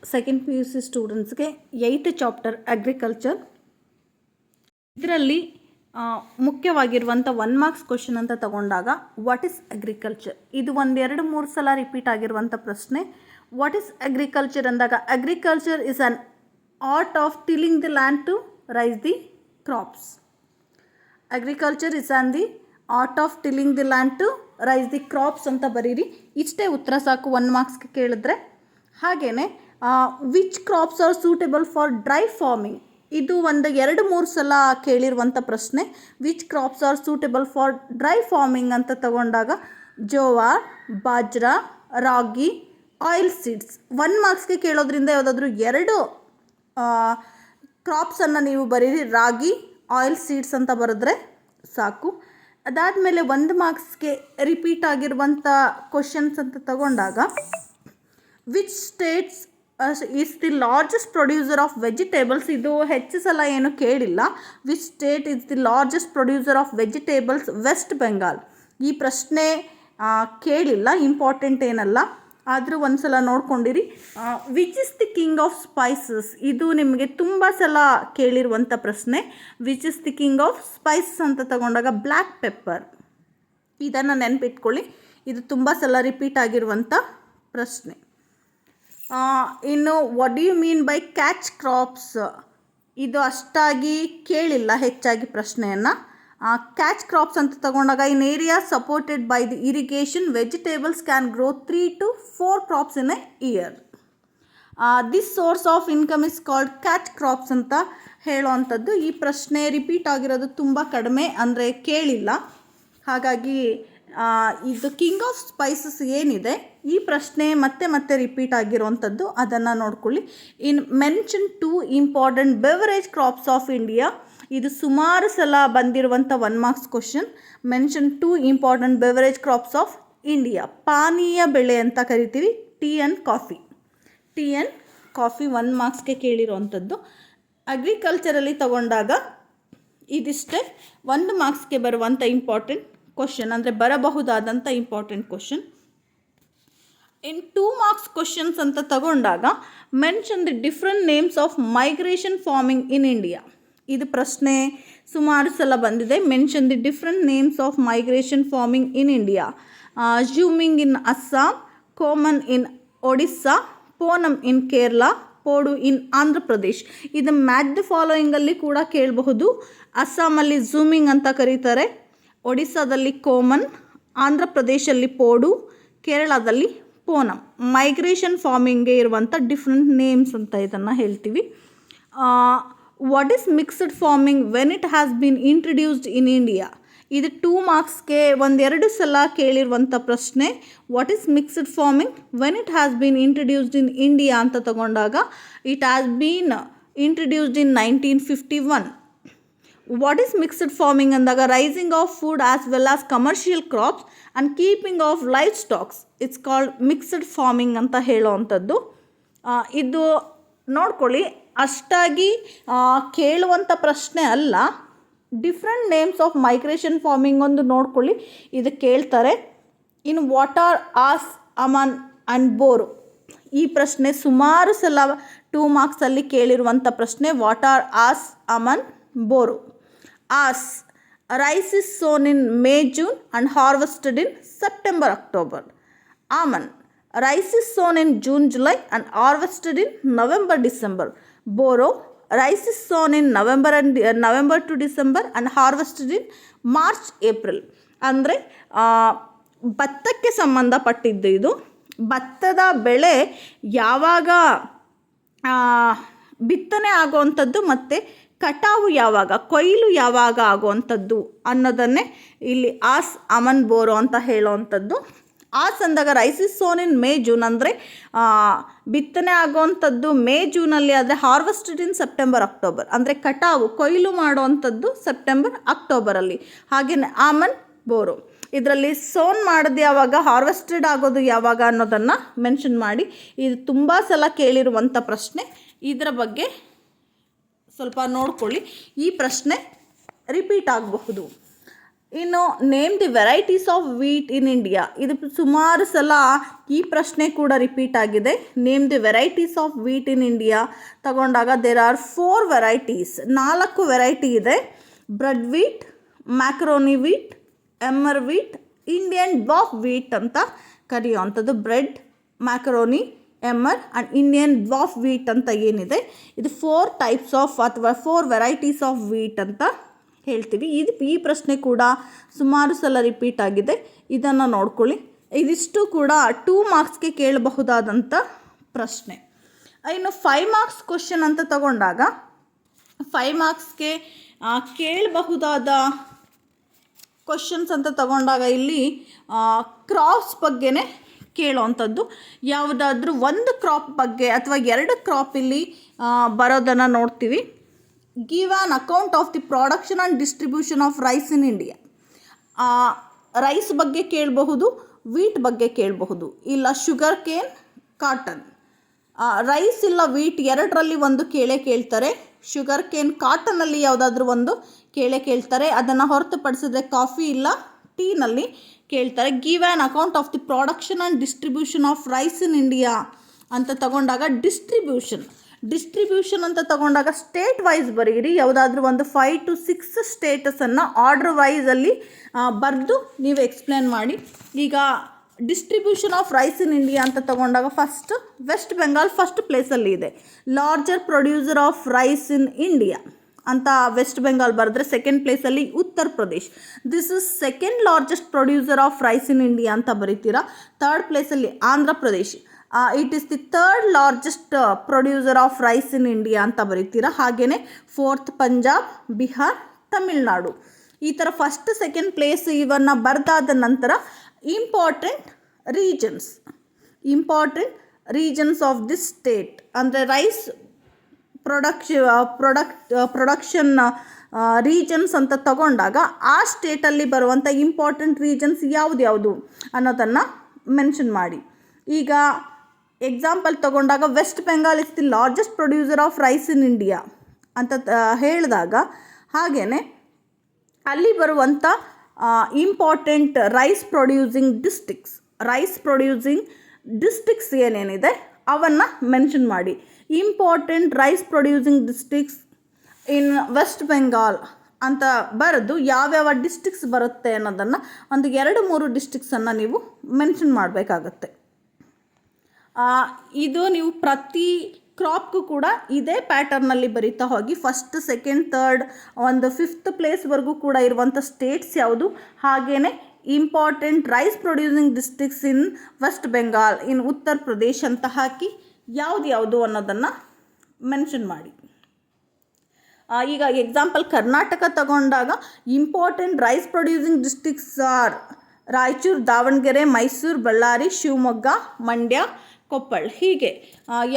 Second P U C ಸ್ಟೂಡೆಂಟ್ಸ್ಗೆ 8th chapter agriculture. ಇದರಲ್ಲಿ ಮುಖ್ಯವಾಗಿರುವಂಥ 1 marks question ಅಂತ ತಗೊಂಡಾಗ ವಾಟ್ ಈಸ್ ಅಗ್ರಿಕಲ್ಚರ್, ಇದು 1-2-3 ಸಲ ರಿಪೀಟ್ ಆಗಿರುವಂಥ ಪ್ರಶ್ನೆ. ವಾಟ್ ಈಸ್ ಅಗ್ರಿಕಲ್ಚರ್ ಅಂದಾಗ agriculture is an art of tilling the land to raise the crops. Agriculture is an the art of tilling the land to raise the crops ಅಂತ ಬರೀರಿ. ಇಷ್ಟೇ ಉತ್ತರ ಸಾಕು 1 ಮಾರ್ಕ್ಸ್ಗೆ ಕೇಳಿದ್ರೆ. ಹಾಗೆಯೇ which crops are suitable for dry farming, ಇದು 1-2-3 ಸಲ ಕೇಳಿರುವಂಥ ಪ್ರಶ್ನೆ. Which crops are suitable for dry farming ಅಂತ ತಗೊಂಡಾಗ ಜೋವಾರ್, ಬಾಜ್ರಾ, ರಾಗಿ, ಆಯಿಲ್ ಸೀಡ್ಸ್. 1 ಮಾರ್ಕ್ಸ್ಗೆ ಕೇಳೋದ್ರಿಂದ ಯಾವುದಾದ್ರೂ 2 ಕ್ರಾಪ್ಸನ್ನು ನೀವು ಬರೀರಿ, ರಾಗಿ, ಆಯಿಲ್ ಸೀಡ್ಸ್ ಅಂತ ಬರೆದ್ರೆ ಸಾಕು. ಅದಾದಮೇಲೆ 1 ಮಾರ್ಕ್ಸ್ಗೆ ರಿಪೀಟ್ ಆಗಿರುವಂಥ ಕ್ವಶನ್ಸ್ ಅಂತ ತಗೊಂಡಾಗ which states is the largest producer of vegetables, ಇದು ಹೆಚ್ಚು ಸಲ ಏನು ಕೇಳಿಲ್ಲ. Which state is the largest producer of vegetables, West Bengal. ಈ ಪ್ರಶ್ನೆ ಕೇಳಿಲ್ಲ, ಇಂಪಾರ್ಟೆಂಟ್ ಏನಲ್ಲ, ಆದರೂ ಒಂದು ಸಲ ನೋಡ್ಕೊಂಡಿರಿ. Which is the king of spices, ಇದು ನಿಮಗೆ ತುಂಬ ಸಲ ಕೇಳಿರುವಂಥ ಪ್ರಶ್ನೆ. Which is the king of spices ಅಂತ ತಗೊಂಡಾಗ ಬ್ಲ್ಯಾಕ್ ಪೆಪ್ಪರ್. ಇದನ್ನು ನೆನಪಿಟ್ಕೊಳ್ಳಿ, ಇದು ತುಂಬ ಸಲ ರಿಪೀಟ್ ಆಗಿರುವಂಥ ಪ್ರಶ್ನೆ. ಇನ್ನು what do you mean by catch crops, ಇದು ಅಷ್ಟಾಗಿ ಕೇಳಿಲ್ಲ ಹೆಚ್ಚಾಗಿ ಪ್ರಶ್ನೆಯನ್ನು. ಕ್ಯಾಚ್ ಕ್ರಾಪ್ಸ್ ಅಂತ ತಗೊಂಡಾಗ in area supported by the irrigation vegetables can grow 3 to 4 crops in a year. This source of income is called catch crops ಅಂತ ಹೇಳೋವಂಥದ್ದು. ಈ ಪ್ರಶ್ನೆ ರಿಪೀಟ್ ಆಗಿರೋದು ತುಂಬ ಕಡಿಮೆ, ಅಂದರೆ ಕೇಳಿಲ್ಲ. ಹಾಗಾಗಿ ಇದು ಕಿಂಗ್ ಆಫ್ ಸ್ಪೈಸಸ್ ಏನಿದೆ ಈ ಪ್ರಶ್ನೆ ಮತ್ತೆ ರಿಪೀಟ್ ಆಗಿರುವಂಥದ್ದು, ಅದನ್ನು ನೋಡ್ಕೊಳ್ಳಿ. In mention 2 important beverage crops of India, ಇದು ಸುಮಾರು ಸಲ ಬಂದಿರುವಂಥ 1 marks question. Mention 2 important beverage crops of India, ಪಾನೀಯ ಬೆಳೆ ಅಂತ ಕರಿತೀವಿ, tea and coffee. Tea and coffee 1 ಮಾರ್ಕ್ಸ್ಗೆ ಕೇಳಿರುವಂಥದ್ದು. ಅಗ್ರಿಕಲ್ಚರಲ್ಲಿ ತಗೊಂಡಾಗ ಇದಿಷ್ಟೇ 1 ಮಾರ್ಕ್ಸ್ಗೆ ಬರುವಂಥ ಇಂಪಾರ್ಟೆಂಟ್ ಕ್ವಶನ್, ಅಂದರೆ ಬರಬಹುದಾದಂಥ important question. In 2 marks questions ಅಂತ ತಗೊಂಡಾಗ mention the different names of migration farming in India. ಇದು ಪ್ರಶ್ನೆ ಸುಮಾರು ಸಲ ಬಂದಿದೆ. Mention the different names of migration farming in India. Jhuming in Assam, Koman in Odisha, Ponam in Kerala, Podu in Andhra Pradesh. ಇದು ಮ್ಯಾಚ್ ದಿ ಫಾಲೋಯಿಂಗಲ್ಲಿ ಕೂಡ ಕೇಳಬಹುದು. ಅಸ್ಸಾಮಲ್ಲಿ ಝೂಮಿಂಗ್ ಅಂತ ಕರೀತಾರೆ, ಒಡಿಸ್ಸಾದಲ್ಲಿ ಕೋಮನ್, ಆಂಧ್ರ ಪ್ರದೇಶಲ್ಲಿ ಪೋಡು, ಕೇರಳದಲ್ಲಿ ಪೋನಮ್. ಮೈಗ್ರೇಷನ್ ಫಾರ್ಮಿಂಗ್ಗೆ ಇರುವಂಥ ಡಿಫ್ರೆಂಟ್ ನೇಮ್ಸ್ ಅಂತ ಇದನ್ನು ಹೇಳ್ತೀವಿ. What is mixed farming when it has been introduced in India, ಇದು 2 ಮಾರ್ಕ್ಸ್ಗೆ 1-2 ಸಲ ಕೇಳಿರುವಂಥ ಪ್ರಶ್ನೆ. What is mixed farming when it has been introduced in India ಅಂತ ತಗೊಂಡಾಗ it has been introduced in 1951. What is mixed farming ಅಂದಾಗ raising of food as well as commercial crops and keeping of livestocks, it's called mixed farming ಅಂತ ಹೇಳೋವಂಥದ್ದು. ಇದು ನೋಡ್ಕೊಳ್ಳಿ, ಅಷ್ಟಾಗಿ ಕೇಳುವಂಥ ಪ್ರಶ್ನೆ ಅಲ್ಲ. Different names of migration farming ಒಂದು ನೋಡ್ಕೊಳ್ಳಿ, ಇದು ಕೇಳ್ತಾರೆ. ಇನ್ನು what are aus, aman and boro, ಈ ಪ್ರಶ್ನೆ ಸುಮಾರು ಸಲ 2 ಮಾರ್ಕ್ಸಲ್ಲಿ ಕೇಳಿರುವಂಥ ಪ್ರಶ್ನೆ. What are aus, aman, boro. Aus, rice is sown in May June and harvested in September October. Aman, rice is sown in June July and harvested in November December. Boro, rice is sown in November to December and harvested in March April. ಅಂದರೆ ಭತ್ತಕ್ಕೆ ಸಂಬಂಧಪಟ್ಟಿದ್ದು ಇದು. ಭತ್ತದ ಬೆಳೆ ಯಾವಾಗ ಬಿತ್ತನೆ ಆಗುವಂಥದ್ದು ಮತ್ತು ಕಟಾವು ಯಾವಾಗ, ಕೊಯ್ಲು ಯಾವಾಗ ಆಗುವಂಥದ್ದು ಅನ್ನೋದನ್ನೇ ಇಲ್ಲಿ ಆಸ್, ಅಮನ್, ಬೋರೋ ಅಂತ ಹೇಳೋವಂಥದ್ದು. ಆಸ್ ಅಂದಾಗ rice is sown in May June, ಅಂದರೆ ಬಿತ್ತನೆ ಆಗುವಂಥದ್ದು ಮೇ ಜೂನಲ್ಲಿ, ಆದರೆ ಹಾರ್ವೆಸ್ಟೆಡ್ ಇನ್ ಸೆಪ್ಟೆಂಬರ್ ಅಕ್ಟೋಬರ್, ಅಂದರೆ ಕಟಾವು ಕೊಯ್ಲು ಮಾಡುವಂಥದ್ದು ಸೆಪ್ಟೆಂಬರ್ ಅಕ್ಟೋಬರಲ್ಲಿ. ಹಾಗೆಯೇ ಆಮನ್, ಬೋರೋ. ಇದರಲ್ಲಿ ಸೋನ್ ಮಾಡೋದು ಯಾವಾಗ, ಹಾರ್ವೆಸ್ಟೆಡ್ ಆಗೋದು ಯಾವಾಗ ಅನ್ನೋದನ್ನು ಮೆನ್ಷನ್ ಮಾಡಿ. ಇದು ತುಂಬ ಸಲ ಕೇಳಿರುವಂಥ ಪ್ರಶ್ನೆ, ಇದರ ಬಗ್ಗೆ ಸ್ವಲ್ಪ ನೋಡ್ಕೊಳ್ಳಿ. ಈ ಪ್ರಶ್ನೆ ರಿಪೀಟ್ ಆಗಬಹುದು. ಇನ್ನು name the varieties of wheat in India. ಇದು ಸುಮಾರು ಸಲ ಈ ಪ್ರಶ್ನೆ ಕೂಡ ರಿಪೀಟ್ ಆಗಿದೆ. Name the varieties of wheat in India ತಗೊಂಡಾಗ ದೇರ್ ಆರ್ 4 ವೆರೈಟೀಸ್, 4 ವೆರೈಟಿ ಇದೆ. Bread wheat, macaroni wheat, emmer wheat, Indian dwarf wheat ಅಂತ ಕರೆಯುವಂಥದ್ದು. Bread, macaroni, emmer and Indian dwarf wheat ಅಂತ ಏನಿದೆ, ಇದು 4 ಟೈಪ್ಸ್ ಆಫ್ ಅಥವಾ 4 ವೆರೈಟೀಸ್ ಆಫ್ ವೀಟ್ ಅಂತ ಹೇಳ್ತೀವಿ. ಈ ಪ್ರಶ್ನೆ ಕೂಡ ಸುಮಾರು ಸಲ ರಿಪೀಟ್ ಆಗಿದೆ, ಇದನ್ನು ನೋಡ್ಕೊಳ್ಳಿ. ಇದಿಷ್ಟು ಕೂಡ 2 ಮಾರ್ಕ್ಸ್ಗೆ ಕೇಳಬಹುದಾದಂಥ ಪ್ರಶ್ನೆ. ಇನ್ನು 5 ಮಾರ್ಕ್ಸ್ ಕ್ವಶನ್ ಅಂತ ತಗೊಂಡಾಗ 5 ಮಾರ್ಕ್ಸ್ಗೆ ಕೇಳಬಹುದಾದ ಕ್ವಶನ್ಸ್ ಅಂತ ತಗೊಂಡಾಗ ಇಲ್ಲಿ ಕ್ರಾಪ್ಸ್ ಬಗ್ಗೆನೇ ಕೇಳೋವಂಥದ್ದು. ಯಾವುದಾದ್ರೂ ಒಂದು ಕ್ರಾಪ್ ಬಗ್ಗೆ ಅಥವಾ 2 ಕ್ರಾಪ್ ಇಲ್ಲಿ ಬರೋದನ್ನು ನೋಡ್ತೀವಿ. Give an account of the production and distribution of rice in India. Rice ಬಗ್ಗೆ ಕೇಳಬಹುದು, ವೀಟ್ ಬಗ್ಗೆ ಕೇಳಬಹುದು, ಇಲ್ಲ ಶುಗರ್ ಕೇನ್, ಕಾಟನ್. ರೈಸ್ ಇಲ್ಲ ವೀಟ್ ಎರಡರಲ್ಲಿ ಒಂದು ಕೇಳ್ತಾರೆ. ಶುಗರ್ ಕೇನ್, ಕಾಟನಲ್ಲಿ ಯಾವುದಾದ್ರೂ ಒಂದು ಕೇಳ್ತಾರೆ. ಅದನ್ನು ಹೊರತುಪಡಿಸಿದ್ರೆ ಕಾಫಿ ಇಲ್ಲ ಟೀನಲ್ಲಿ ಕೇಳ್ತಾರೆ. Give an account of the production and distribution of rice in India ಅಂತ ತಗೊಂಡಾಗ ಡಿಸ್ಟ್ರಿಬ್ಯೂಷನ್ ಅಂತ ತಗೊಂಡಾಗ ಸ್ಟೇಟ್ ವೈಸ್ ಬರೀರಿ. ಯಾವುದಾದ್ರೂ ಒಂದು 5 to 6 ಸ್ಟೇಟಸನ್ನು ಆರ್ಡರ್ ವೈಸಲ್ಲಿ ಬರೆದು ನೀವು ಎಕ್ಸ್ಪ್ಲೇನ್ ಮಾಡಿ. ಈಗ distribution of rice in India ಅಂತ ತಗೊಂಡಾಗ ಫಸ್ಟ್ ವೆಸ್ಟ್ ಬೆಂಗಾಲ್ ಫಸ್ಟ್ ಪ್ಲೇಸಲ್ಲಿ ಇದೆ. Larger producer of rice in India ಅಂತ ವೆಸ್ಟ್ ಬೆಂಗಾಲ್ ಬರೆದ್ರೆ, ಸೆಕೆಂಡ್ ಪ್ಲೇಸಲ್ಲಿ Uttar Pradesh, this is second largest producer of rice in India ಅಂತ ಬರೀತೀರಾ. ಥರ್ಡ್ ಪ್ಲೇಸಲ್ಲಿ Andhra Pradesh, it is the third largest producer of rice in India ಅಂತ ಬರೀತೀರಾ. ಹಾಗೆಯೇ ಫೋರ್ತ್ ಪಂಜಾಬ್, ಬಿಹಾರ್, ತಮಿಳ್ನಾಡು. ಈ ಥರ ಫಸ್ಟ್ ಸೆಕೆಂಡ್ ಪ್ಲೇಸ್ ಇವನ್ನು ಬರೆದಾದ ನಂತರ important regions of this state ಅಂದರೆ ರೈಸ್ ಪ್ರೊಡಕ್ಷನ್ ರೀಜನ್ಸ್ ಅಂತ ತಗೊಂಡಾಗ ಆ ಸ್ಟೇಟಲ್ಲಿ ಬರುವಂಥ ಇಂಪಾರ್ಟೆಂಟ್ ರೀಜನ್ಸ್ ಯಾವುದು ಅನ್ನೋದನ್ನು ಮೆನ್ಷನ್ ಮಾಡಿ. ಈಗ ಎಕ್ಸಾಂಪಲ್ ತಗೊಂಡಾಗ West Bengal is the largest producer of rice in India ಅಂತ ಹೇಳಿದಾಗ, ಹಾಗೆಯೇ ಅಲ್ಲಿ ಬರುವಂಥ ಇಂಪಾರ್ಟೆಂಟ್ ರೈಸ್ ಪ್ರೊಡ್ಯೂಸಿಂಗ್ ಡಿಸ್ಟ್ರಿಕ್ಟ್ಸ್ ಏನೇನಿದೆ ಅವನ್ನು ಮೆನ್ಷನ್ ಮಾಡಿ. ಇಂಪಾರ್ಟೆಂಟ್ ರೈಸ್ ಪ್ರೊಡ್ಯೂಸಿಂಗ್ ಡಿಸ್ಟ್ರಿಕ್ಟ್ಸ್ ಇನ್ ವೆಸ್ಟ್ ಬೆಂಗಾಲ್ ಅಂತ ಬರೆದು ಯಾವ್ಯಾವ ಡಿಸ್ಟ್ರಿಕ್ಟ್ಸ್ ಬರುತ್ತೆ ಅನ್ನೋದನ್ನು ಒಂದು 2-3 ಡಿಸ್ಟ್ರಿಕ್ಟ್ಸನ್ನು ನೀವು ಮೆನ್ಷನ್ ಮಾಡಬೇಕಾಗತ್ತೆ. ಇದು ನೀವು ಪ್ರತಿ ಕ್ರಾಪ್ಗೂ ಕೂಡ ಇದೇ ಪ್ಯಾಟರ್ನಲ್ಲಿ ಬರೀತಾ ಹೋಗಿ. ಫಸ್ಟ್, ಸೆಕೆಂಡ್, ಥರ್ಡ್, ಒಂದು 5th ಪ್ಲೇಸ್ವರೆಗೂ ಕೂಡ ಇರುವಂಥ ಸ್ಟೇಟ್ಸ್ ಯಾವುದು, ಹಾಗೆಯೇ ಇಂಪಾರ್ಟೆಂಟ್ ರೈಸ್ ಪ್ರೊಡ್ಯೂಸಿಂಗ್ ಡಿಸ್ಟ್ರಿಕ್ಟ್ಸ್ ಇನ್ ವೆಸ್ಟ್ ಬೆಂಗಾಲ್, ಇನ್ ಉತ್ತರ ಪ್ರದೇಶ್ ಅಂತ ಹಾಕಿ ಯಾವುದು ಅನ್ನೋದನ್ನು ಮೆನ್ಷನ್ ಮಾಡಿ. ಈಗ ಎಕ್ಸಾಂಪಲ್ ಕರ್ನಾಟಕ ತಗೊಂಡಾಗ important rice producing districts are Raichur, Davanagere, Mysuru, Ballari, Shivamogga, Mandya, Koppal. ಹೀಗೆ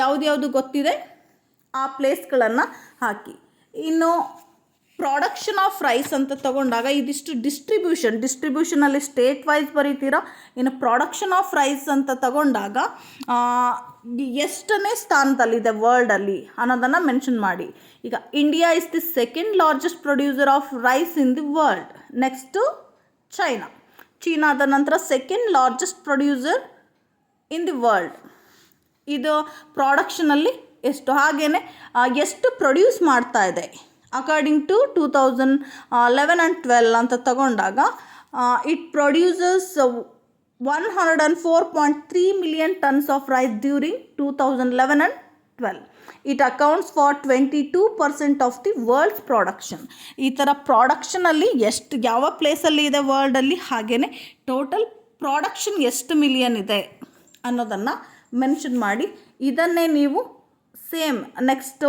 ಯಾವುದು ಗೊತ್ತಿದೆ ಆ ಪ್ಲೇಸ್ಗಳನ್ನು ಹಾಕಿ. ಇನ್ನು ಪ್ರೊಡಕ್ಷನ್ ಆಫ್ ರೈಸ್ ಅಂತ ತಗೊಂಡಾಗ ಇದಿಷ್ಟು ಡಿಸ್ಟ್ರಿಬ್ಯೂಷನಲ್ಲಿ ಸ್ಟೇಟ್ ವೈಸ್ ಬರೀತೀರಾ. ಇನ್ನು ಪ್ರೊಡಕ್ಷನ್ ಆಫ್ ರೈಸ್ ಅಂತ ತಗೊಂಡಾಗ ಎಷ್ಟನೇ ಸ್ಥಾನದಲ್ಲಿದೆ ವರ್ಲ್ಡಲ್ಲಿ ಅನ್ನೋದನ್ನು ಮೆನ್ಷನ್ ಮಾಡಿ. ಈಗ India is the second largest producer of rice in the world. Next ಚೀನಾದ ನಂತರ second largest producer in the world. ಇದು ಪ್ರಾಡಕ್ಷನಲ್ಲಿ ಎಷ್ಟು, ಹಾಗೆಯೇ ಎಷ್ಟು ಪ್ರೊಡ್ಯೂಸ್ ಮಾಡ್ತಾ ಇದೆ ಅಕಾರ್ಡಿಂಗ್ ಟು 2011 and 12 ಅಂತ ತಗೊಂಡಾಗ it produces 104.3 million tons of rice during 2011 and 12. It accounts for 22% of the world's production. ಈ ಥರ ಪ್ರಾಡಕ್ಷನಲ್ಲಿ ಯಾವ ಪ್ಲೇಸಲ್ಲಿ ಇದೆ ವರ್ಲ್ಡಲ್ಲಿ, ಹಾಗೆಯೇ ಟೋಟಲ್ ಪ್ರಾಡಕ್ಷನ್ ಎಷ್ಟು ಮಿಲಿಯನ್ ಇದೆ ಅನ್ನೋದನ್ನು ಮೆನ್ಷನ್ ಮಾಡಿ. ಇದನ್ನೇ ನೀವು same next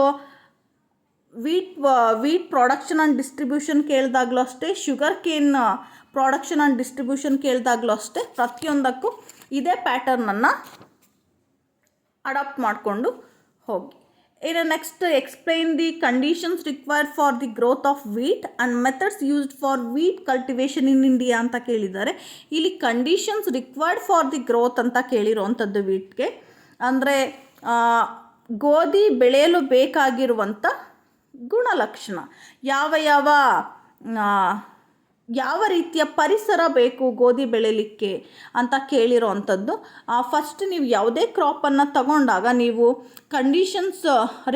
wheat production and distribution ಕೇಳಿದಾಗಲೂ ಅಷ್ಟೇ, sugar cane production and distribution ಕೇಳಿದಾಗಲೂ ಅಷ್ಟೇ, ಪ್ರತಿಯೊಂದಕ್ಕೂ ಇದೇ ಪ್ಯಾಟರ್ನನ್ನು ಅಡಾಪ್ಟ್ ಮಾಡಿಕೊಂಡು ಹೋಗಿ. ಇನ್ನು next explain the conditions required for the growth of wheat and methods used for wheat cultivation in India ಅಂತ ಕೇಳಿದ್ದಾರೆ. ಇಲ್ಲಿ conditions required for the growth ಅಂತ ಕೇಳಿರುವಂಥದ್ದು ವೀಟ್ಗೆ, ಅಂದರೆ ಗೋಧಿ ಬೆಳೆಯಲು ಬೇಕಾಗಿರುವಂಥ ಗುಣಲಕ್ಷಣ ಯಾವ ಯಾವ ರೀತಿಯ ಪರಿಸರ ಬೇಕು ಗೋಧಿ ಬೆಳಿಲಿಕ್ಕೆ ಅಂತ ಕೇಳಿರೋ ಅಂಥದ್ದು. ಫಸ್ಟ್ ನೀವು ಯಾವುದೇ ಕ್ರಾಪನ್ನು ತಗೊಂಡಾಗ ನೀವು ಕಂಡೀಷನ್ಸ್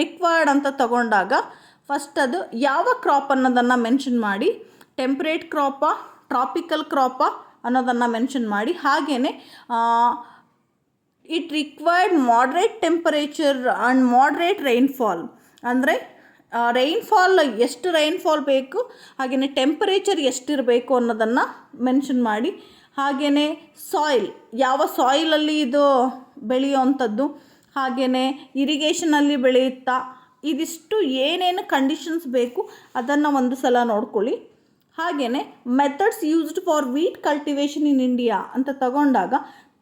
ರಿಕ್ವೈರ್ಡ್ ಅಂತ ತಗೊಂಡಾಗ ಫಸ್ಟ್ ಅದು ಯಾವ ಕ್ರಾಪ್ ಅನ್ನೋದನ್ನು ಮೆನ್ಷನ್ ಮಾಡಿ, ಟೆಂಪ್ರೇಟ್ ಕ್ರಾಪಾ ಟ್ರಾಪಿಕಲ್ ಕ್ರಾಪಾ ಅನ್ನೋದನ್ನು ಮೆನ್ಷನ್ ಮಾಡಿ, ಹಾಗೆಯೇ it required moderate temperature and moderate rainfall, ಅಂದರೆ ರೈನ್ಫಾಲ್ ಎಷ್ಟು ರೈನ್ಫಾಲ್ ಬೇಕು, ಹಾಗೆಯೇ ಟೆಂಪರೇಚರ್ ಎಷ್ಟಿರಬೇಕು ಅನ್ನೋದನ್ನು ಮೆನ್ಷನ್ ಮಾಡಿ, ಹಾಗೆಯೇ ಸಾಯಿಲ್ ಯಾವ ಸಾಯಿಲಲ್ಲಿ ಇದು ಬೆಳೆಯುವಂಥದ್ದು, ಹಾಗೆಯೇ ಇರಿಗೇಷನಲ್ಲಿ ಬೆಳೆಯುತ್ತಾ, ಇದಿಷ್ಟು ಏನೇನು ಕಂಡೀಷನ್ಸ್ ಬೇಕು ಅದನ್ನು ಒಂದು ಸಲ ನೋಡ್ಕೊಳ್ಳಿ. ಹಾಗೆಯೇ methods used for wheat cultivation in India ಅಂತ ತಗೊಂಡಾಗ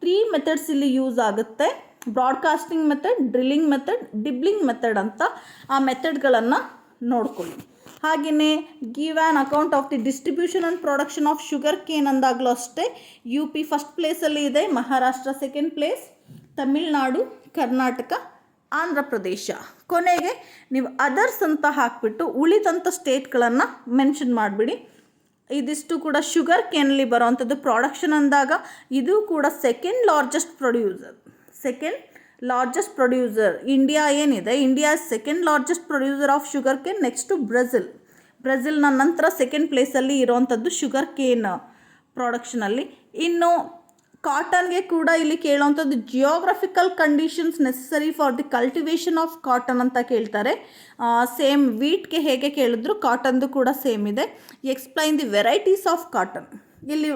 3 ಮೆಥಡ್ಸ್ ಇಲ್ಲಿ ಯೂಸ್ ಆಗುತ್ತೆ. Broadcasting method, drilling method, dibbling method ಅಂತ ಆ ಮೆಥಡ್ಗಳನ್ನು ನೋಡ್ಕೊಳ್ಳಿ. ಹಾಗೆಯೇ give an account of the distribution and production of sugar cane ಅಂದಾಗಲೂ ಅಷ್ಟೇ UP ಫಸ್ಟ್ ಪ್ಲೇಸಲ್ಲಿ ಇದೆ, ಮಹಾರಾಷ್ಟ್ರ ಸೆಕೆಂಡ್ ಪ್ಲೇಸ್, ತಮಿಳುನಾಡು, ಕರ್ನಾಟಕ, ಆಂಧ್ರ ಪ್ರದೇಶ. ಕೊನೆಗೆ ನೀವು ಅದರ್ಸ್ ಅಂತ ಹಾಕಿಬಿಟ್ಟು ಉಳಿದಂಥ ಸ್ಟೇಟ್ಗಳನ್ನು ಮೆನ್ಷನ್ ಮಾಡಿಬಿಡಿ. ಇದಿಷ್ಟು ಕೂಡ ಶುಗರ್ ಕೇನಲ್ಲಿ ಬರೋವಂಥದ್ದು. ಪ್ರಾಡಕ್ಷನ್ ಅಂದಾಗ ಇದು ಕೂಡ ಸೆಕೆಂಡ್ ಲಾರ್ಜೆಸ್ಟ್ ಪ್ರೊಡ್ಯೂಸರ್ ಇಂಡಿಯಾ ಏನಿದೆ, India second largest producer of sugar cane, next ಬ್ರೆಜಿಲ್ನ ನಂತರ ಸೆಕೆಂಡ್ ಪ್ಲೇಸಲ್ಲಿ ಇರೋವಂಥದ್ದು ಶುಗರ್ ಕೇನ್ ಪ್ರಾಡಕ್ಷನಲ್ಲಿ. ಇನ್ನು ಕಾಟನ್ಗೆ ಕೂಡ ಇಲ್ಲಿ ಕೇಳೋವಂಥದ್ದು geographical conditions necessary for the cultivation of cotton ಅಂತ ಕೇಳ್ತಾರೆ. ಸೇಮ್ ವೀಟ್ಗೆ ಹೇಗೆ ಕೇಳಿದ್ರು ಕಾಟನ್ದು ಕೂಡ ಸೇಮ್ ಇದೆ. Explain the varieties of cotton. ಇಲ್ಲಿ